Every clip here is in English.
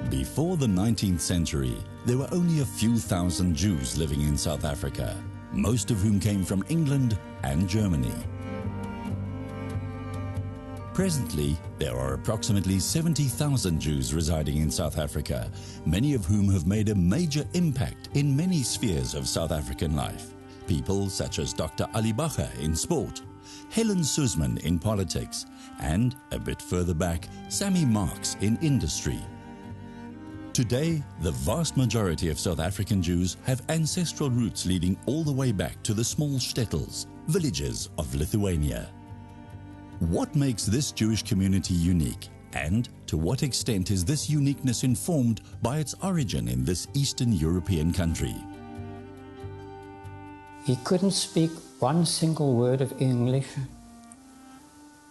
Before the 19th century, there were only a few thousand Jews living in South Africa, most of whom came from England and Germany. Presently, there are approximately 70,000 Jews residing in South Africa, many of whom have made a major impact in many spheres of South African life. People such as Dr. Ali Bacher in sport, Helen Suzman in politics, and, a bit further back, Sammy Marks in industry. Today, the vast majority of South African Jews have ancestral roots leading all the way back to the small shtetls, villages of Lithuania. What makes this Jewish community unique, and to what extent is this uniqueness informed by its origin in this Eastern European country? He couldn't speak one single word of English,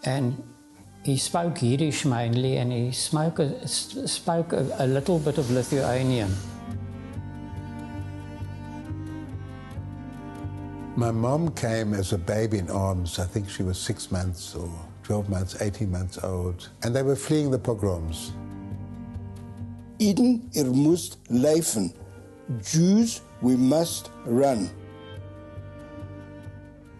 and he spoke Yiddish mainly, and he spoke a little bit of Lithuanian. My mom came as a baby in arms. I think she was 6 months or 12 months, 18 months old. And they were fleeing the pogroms. Eden, moest leven. Jews, we must run.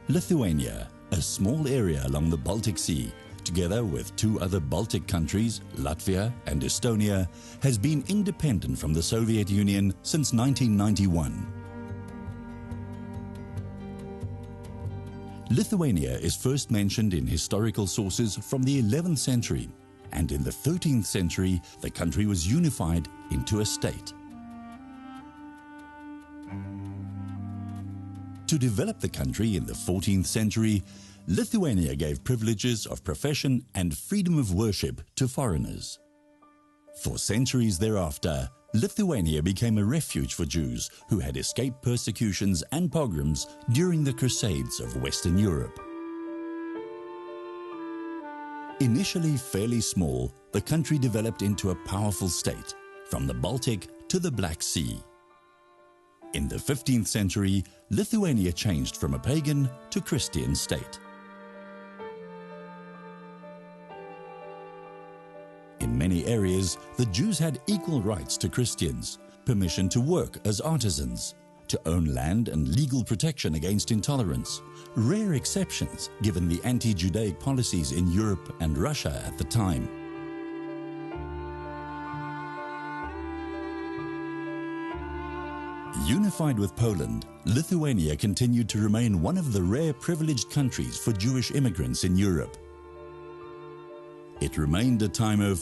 Lithuania, a small area along the Baltic Sea, together with two other Baltic countries, Latvia and Estonia, has been independent from the Soviet Union since 1991. Lithuania is first mentioned in historical sources from the 11th century, and in the 13th century the country was unified into a state. To develop the country in the 14th century, Lithuania gave privileges of profession and freedom of worship to foreigners. For centuries thereafter, Lithuania became a refuge for Jews who had escaped persecutions and pogroms during the Crusades of Western Europe. Initially fairly small, the country developed into a powerful state, from the Baltic to the Black Sea. In the 15th century, Lithuania changed from a pagan to Christian state. In many areas, the Jews had equal rights to Christians, permission to work as artisans, to own land and legal protection against intolerance, rare exceptions given the anti-Judaic policies in Europe and Russia at the time. Unified with Poland, Lithuania continued to remain one of the rare privileged countries for Jewish immigrants in Europe. It remained a time of,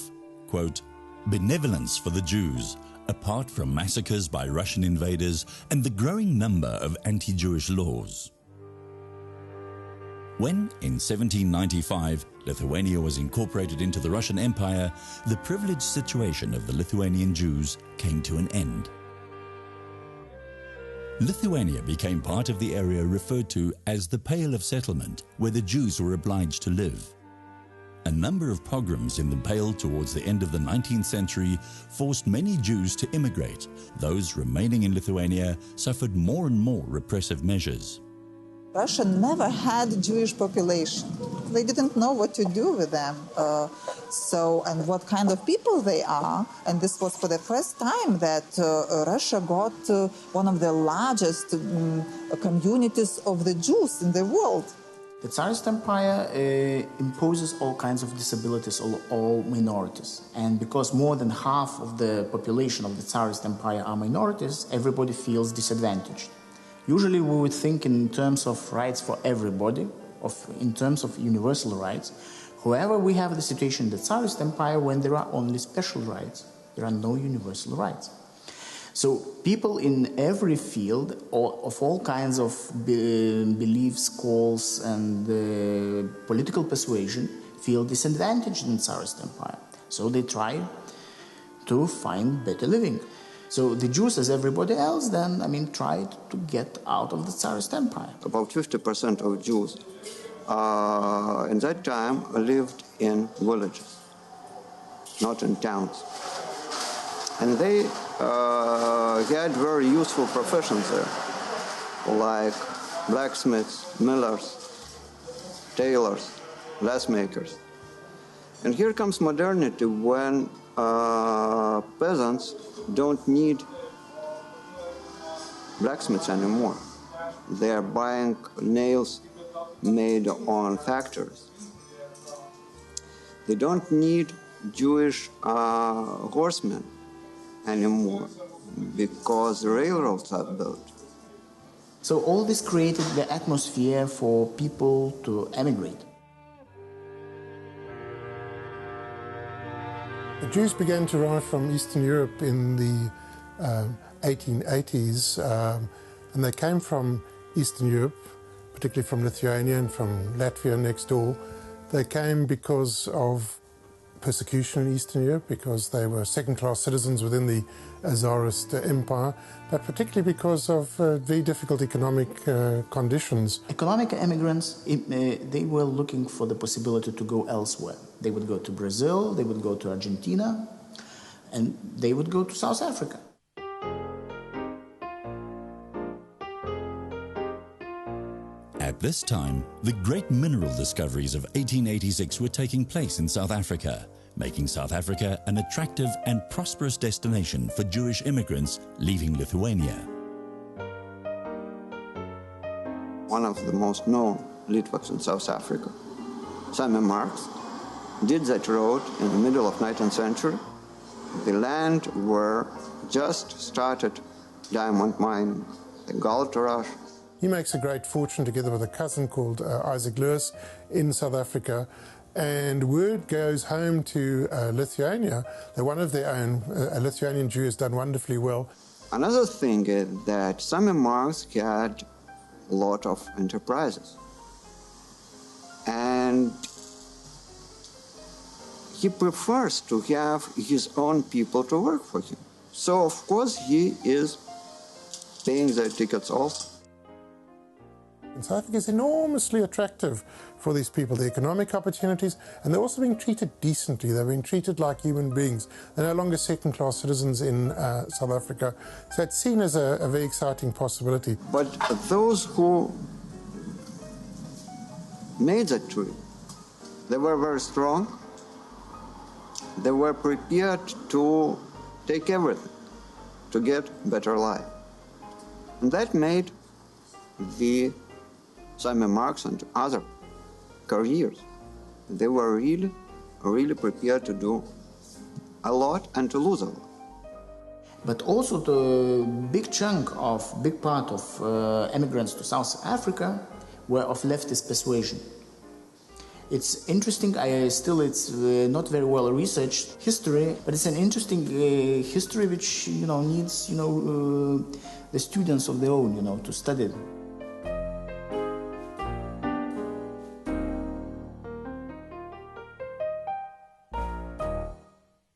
quote, benevolence for the Jews, apart from massacres by Russian invaders and the growing number of anti-Jewish laws. When, in 1795, Lithuania was incorporated into the Russian Empire, the privileged situation of the Lithuanian Jews came to an end. Lithuania became part of the area referred to as the Pale of Settlement, where the Jews were obliged to live. A number of pogroms in the Pale towards the end of the 19th century forced many Jews to immigrate. Those remaining in Lithuania suffered more and more repressive measures. Russia never had Jewish population. They didn't know what to do with them. And what kind of people they are. And this was for the first time that Russia got one of the largest communities of the Jews in the world. The Tsarist Empire imposes all kinds of disabilities on all minorities. And because more than half of the population of the Tsarist Empire are minorities, everybody feels disadvantaged. Usually we would think in terms of rights for everybody, in terms of universal rights. However, we have the situation in the Tsarist Empire when there are only special rights. There are no universal rights. So people in every field of all kinds of beliefs, calls, and political persuasion feel disadvantaged in the Tsarist Empire. So they try to find better living. So the Jews, as everybody else, then, tried to get out of the Tsarist Empire. About 50% of Jews in that time lived in villages, not in towns. And they had very useful professions there, like blacksmiths, millers, tailors, glassmakers. And here comes modernity when peasants don't need blacksmiths anymore. They are buying nails made on factories. They don't need Jewish horsemen anymore because railroads are built. So all this created the atmosphere for people to emigrate. The Jews began to arrive from Eastern Europe in the 1880s, and they came from Eastern Europe, particularly from Lithuania and from Latvia next door. They came because of persecution in Eastern Europe, because they were second-class citizens within the Tsarist Empire, but particularly because of very difficult economic conditions. Economic immigrants, they were looking for the possibility to go elsewhere. They would go to Brazil, they would go to Argentina, and they would go to South Africa. At this time, the great mineral discoveries of 1886 were taking place in South Africa, making South Africa an attractive and prosperous destination for Jewish immigrants leaving Lithuania. One of the most known Litvaks in South Africa, Simon Marks, did that road in the middle of 19th century. The land were just started diamond mining, the gold rush. He makes a great fortune together with a cousin called Isaac Lewis in South Africa, and word goes home to Lithuania that one of their own, a Lithuanian Jew, has done wonderfully well. Another thing is that Simon Marks had a lot of enterprises, and he prefers to have his own people to work for him. So, of course, he is paying their tickets also. And South Africa is enormously attractive for these people, the economic opportunities, and they're also being treated decently. They're being treated like human beings. They're no longer second-class citizens in South Africa. So it's seen as a very exciting possibility. But those who made that trip, they were very strong. They were prepared to take everything to get better life. And that made the Simon Marks and other careers. They were really prepared to do a lot and to lose a lot. But also the big part of immigrants to South Africa were of leftist persuasion. It's interesting, it's not very well researched history, but it's an interesting history which, needs, the students of their own, to study.